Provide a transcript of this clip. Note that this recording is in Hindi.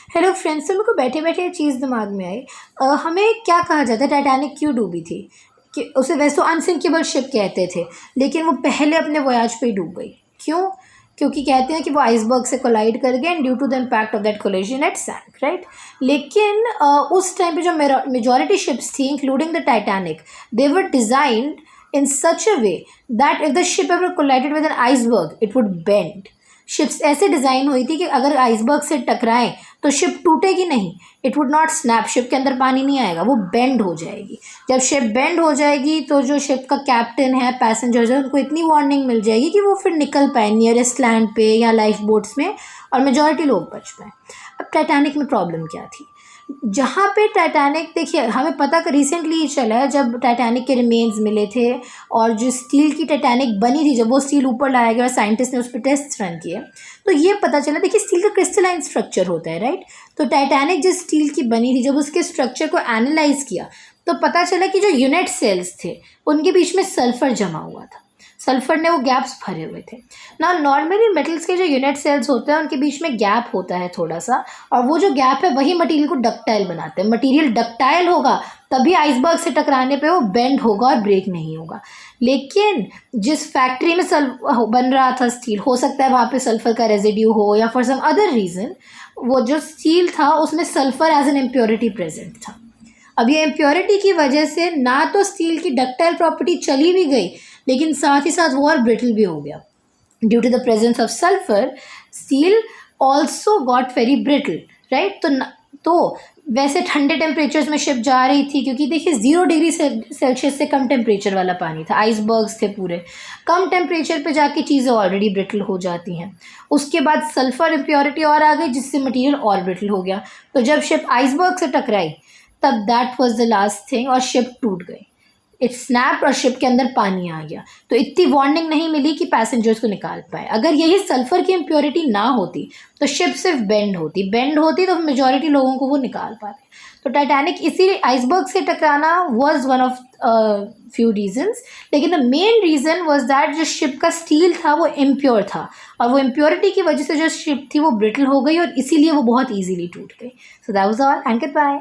हेलो फ्रेंड्स, तो मेरे को बैठे बैठे ये चीज़ दिमाग में आई। हमें क्या कहा जाता है, टाइटैनिक क्यों डूबी थी? कि उसे वैसे तो अनसिंकेबल शिप कहते थे, लेकिन वो पहले अपने वॉयाज पे ही डूब गई। क्यों? क्योंकि कहते हैं कि वो आइसबर्ग से कोलाइड कर गए and due to the impact of that collision it sank, right. लेकिन उस टाइम पे जो मेजॉरिटी शिप्स थी including the Titanic, they were designed in such a way that if the ship ever collided with an iceberg, it would bend. Ships ऐसे डिज़ाइन हुई थी कि अगर आइसबर्ग से टकराएं तो शिप टूटेगी नहीं, it would not snap, ship के अंदर पानी नहीं आएगा, वो बेंड हो जाएगी। जब शिप बेंड हो जाएगी तो जो शिप का कैप्टन है, पैसेंजर्स है, उनको इतनी वार्निंग मिल जाएगी कि वो फिर निकल पाए नियरेस्ट लैंड पे या लाइफ बोट्स में और मेजॉरिटी लोग बच पाए। अब टाइटैनिक में प्रॉब्लम क्या थी? जहाँ पे टाइटैनिक, देखिए हमें पता रिसेंटली ही चला है, जब टाइटैनिक के रिमेन्स मिले थे और जो स्टील की टाइटैनिक बनी थी, जब वो स्टील ऊपर लाया गया और साइंटिस्ट ने उस पर टेस्ट रन किए, तो ये पता चला, देखिए स्टील का क्रिस्टलाइन स्ट्रक्चर होता है, राइट। तो टाइटैनिक जिस स्टील की बनी थी, जब उसके स्ट्रक्चर को एनालाइज किया तो पता चला कि जो यूनिट सेल्स थे उनके बीच में सल्फर जमा हुआ था, सल्फर ने वो गैप्स भरे हुए थे ना। नॉर्मली मेटल्स के जो यूनिट सेल्स होते हैं उनके बीच में गैप होता है थोड़ा सा, और वो जो गैप है वही मटेरियल को डक्टाइल बनाते हैं। मटेरियल डक्टाइल होगा तभी आइसबर्ग से टकराने पे वो बेंड होगा और ब्रेक नहीं होगा। लेकिन जिस फैक्ट्री में बन रहा था स्टील, हो सकता है वहाँ पे सल्फर का रेजिड्यू हो या फॉर सम अदर रीज़न, वो जो स्टील था उसमें sulphur as an impurity present था। अब ये इम्प्योरिटी की वजह से ना तो स्टील की डक्टाइल प्रॉपर्टी चली भी गई, लेकिन साथ ही साथ वो और ब्रिटल भी हो गया। Due to the presence of sulphur, steel also got very brittle, right. तो वैसे ठंडे टेम्परेचर्स में शिप जा रही थी, क्योंकि देखिए 0 डिग्री सेल्सियस से कम टेम्परेचर वाला पानी था, आइसबर्ग्स थे पूरे। कम टेम्परेचर पे जाके चीज़ें ऑलरेडी ब्रिटल हो जाती हैं। उसके बाद सल्फर इम्प्योरिटी और आ गई, जिससे मटेरियल और ब्रिटल हो गया। तो जब शिप आइसबर्ग से टकराई तब that was the last thing, और शिप टूट गई, इट स्नैप, और शिप के अंदर पानी आ गया। तो इतनी वार्निंग नहीं मिली कि पैसेंजर्स को निकाल पाए। अगर यही सल्फर की इम्प्योरिटी ना होती तो शिप सिर्फ बेंड होती तो मेजॉरिटी लोगों को वो निकाल पाते। तो टाइटैनिक इसी आइसबर्ग से टकराना was one of few reasons, लेकिन the main reason was that जो शिप का स्टील था वो इम्प्योर था, और वो इम्प्योरिटी की वजह से जो शिप थी वो ब्रिटल हो गई और इसीलिए वो बहुत ईजीली टूट गई। So that was all, and good bye.